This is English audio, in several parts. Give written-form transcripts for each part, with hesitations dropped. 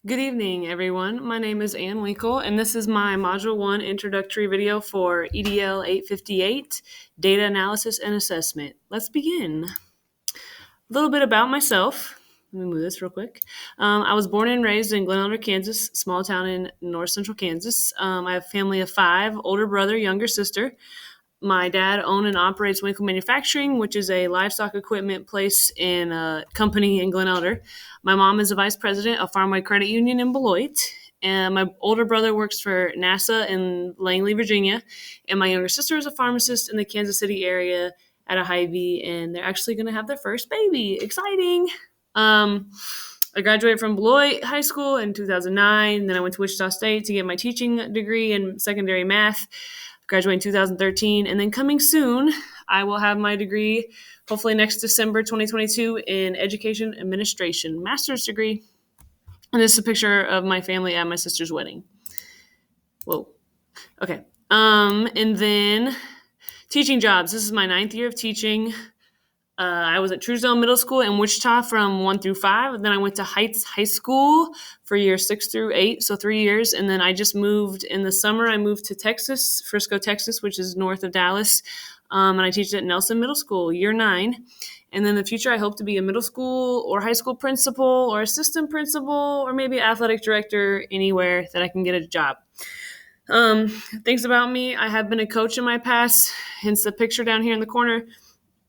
Good evening, everyone. My name is Ann Winkle, and this is my Module 1 introductory video for EDL 858, Data Analysis and Assessment. Let's begin. A little bit about myself. Let me move this real quick. I was born and raised in Glen Elder, Kansas, small town in north central Kansas. I have a family of 5, older brother, younger sister. My dad owns and operates Winkle Manufacturing, which is a livestock equipment place in a company in Glen Elder. My mom is a vice president of Farmway Credit Union in Beloit. And my older brother works for NASA in Langley, Virginia. And my younger sister is a pharmacist in the Kansas City area at a Hy-Vee. And they're actually going to have their first baby. Exciting. I graduated from Beloit High School in 2009. Then I went to Wichita State to get my teaching degree in secondary math. Graduated in 2013. And then coming soon, I will have my degree, hopefully next December 2022, in education administration, master's degree. And this is a picture of my family at my sister's wedding. Whoa. Okay. And then teaching jobs. This is my 9th year of teaching. I was at Truesdale Middle School in Wichita from 1 through 5. Then I went to Heights High School for years 6 through 8, so 3 years. And then I just moved in the summer. I moved to Texas, Frisco, Texas, which is north of Dallas. And I teach at Nelson Middle School, year 9. And then in the future, I hope to be a middle school or high school principal or assistant principal or maybe athletic director anywhere that I can get a job. Things about me, I have been a coach in my past, hence the picture down here in the corner.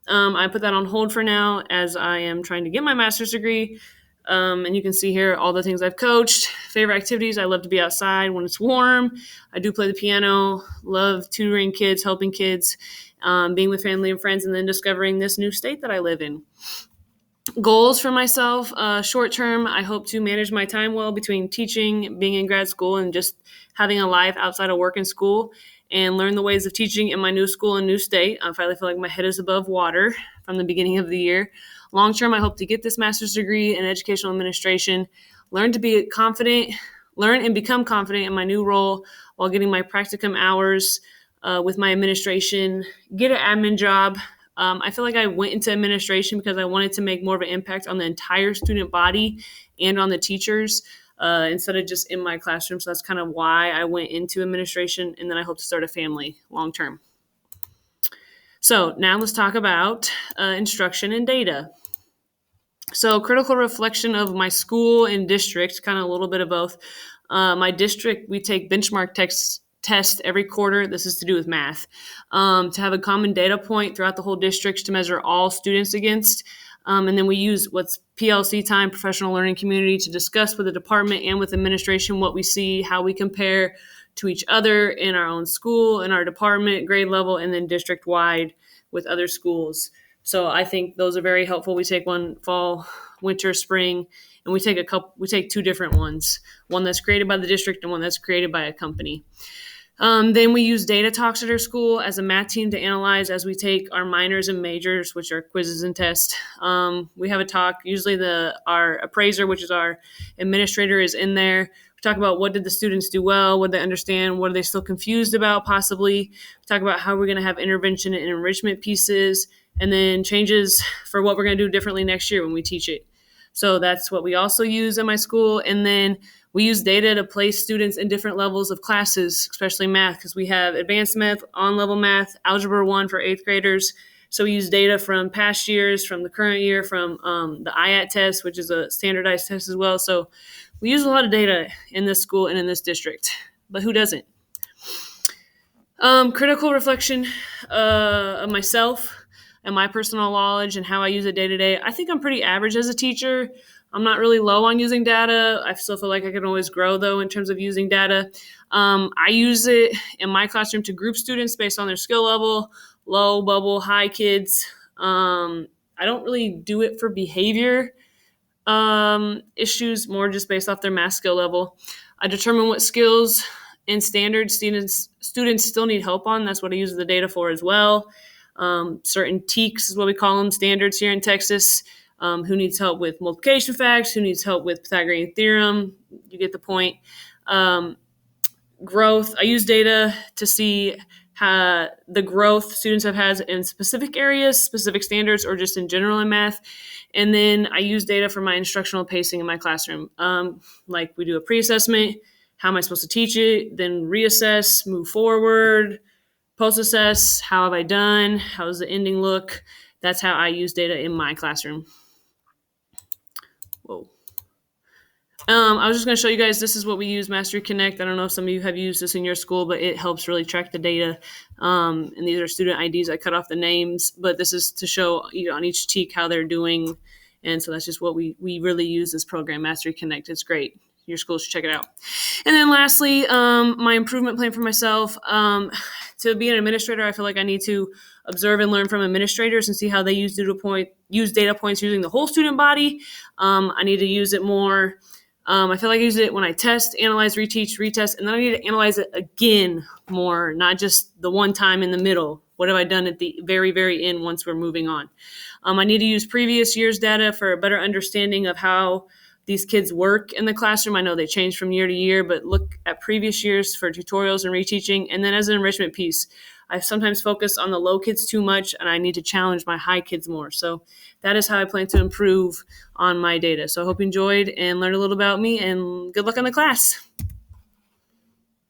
I put that on hold for now as I am trying to get my master's degree. And you can see here all the things I've coached. Favorite activities, I love to be outside when it's warm. I do play the piano, love tutoring kids, helping kids, being with family and friends, and then discovering this new state that I live in. Goals for myself, short term, I hope to manage my time well between teaching, being in grad school, and just having a life outside of work and school, and learn the ways of teaching in my new school and new state. I finally feel like my head is above water from the beginning of the year. Long term, I hope to get this master's degree in educational administration, learn and become confident in my new role while getting my practicum hours with my administration, get an admin job. I feel like I went into administration because I wanted to make more of an impact on the entire student body and on the teachers instead of just in my classroom. So that's kind of why I went into administration, and then I hope to start a family long term. So now let's talk about instruction and data. So critical reflection of my school and district, kind of a little bit of both. My district, we take benchmark test every quarter. This is to do with math, to have a common data point throughout the whole district to measure all students against. And then we use what's PLC time, professional learning community, to discuss with the department and with administration what we see, how we compare to each other in our own school, in our department, grade level, and then district-wide with other schools. So I think those are very helpful. We take one fall, winter, spring, and we take 2 different ones, one that's created by the district and one that's created by a company. Then we use data talks at our school as a math team to analyze as we take our minors and majors, which are quizzes and tests. We have a talk. Usually our appraiser, which is our administrator, is in there. We talk about what did the students do well, what did they understand, what are they still confused about possibly. We talk about how we're going to have intervention and enrichment pieces, and then changes for what we're going to do differently next year when we teach it. So that's what we also use in my school. And then we use data to place students in different levels of classes, especially math, because we have advanced math, on-level math, Algebra 1 for 8th graders. So we use data from past years, from the current year, from the IAT test, which is a standardized test as well. So we use a lot of data in this school and in this district, but who doesn't? Critical reflection of myself and my personal knowledge and how I use it day to day. I think I'm pretty average as a teacher. I'm not really low on using data. I still feel like I can always grow, though, in terms of using data. I use it in my classroom to group students based on their skill level, low, bubble, high kids. I don't really do it for behavior issues, more just based off their math skill level. I determine what skills and standards students still need help on. That's what I use the data for as well. Certain TEKS is what we call them, standards here in Texas. Who needs help with multiplication facts, who needs help with Pythagorean theorem. You get the point. Growth, I use data to see the growth students have had in specific areas, specific standards, or just in general in math. And then I use data for my instructional pacing in my classroom. Like we do a pre-assessment, how am I supposed to teach it, then reassess, move forward, post-assess, how have I done, how does the ending look. That's how I use data in my classroom. Whoa. I was just going to show you guys, this is what we use, Mastery Connect. I don't know if some of you have used this in your school, but it helps really track the data. And these are student IDs. I cut off the names, but this is to show on each TEK how they're doing. And so that's just what we really use this program, Mastery Connect. It's great. Your school should check it out. And then lastly, my improvement plan for myself. To be an administrator, I feel like I need to observe and learn from administrators and see how they use data points using the whole student body. I need to use it more. I feel like I use it when I test, analyze, reteach, retest, and then I need to analyze it again more, not just the one time in the middle. What have I done at the very, very end once we're moving on? I need to use previous year's data for a better understanding of how these kids work in the classroom. I know they change from year to year, but look at previous years for tutorials and reteaching. And then as an enrichment piece, I sometimes focus on the low kids too much, and I need to challenge my high kids more. So that is how I plan to improve on my data. So I hope you enjoyed and learned a little about me, and good luck in the class.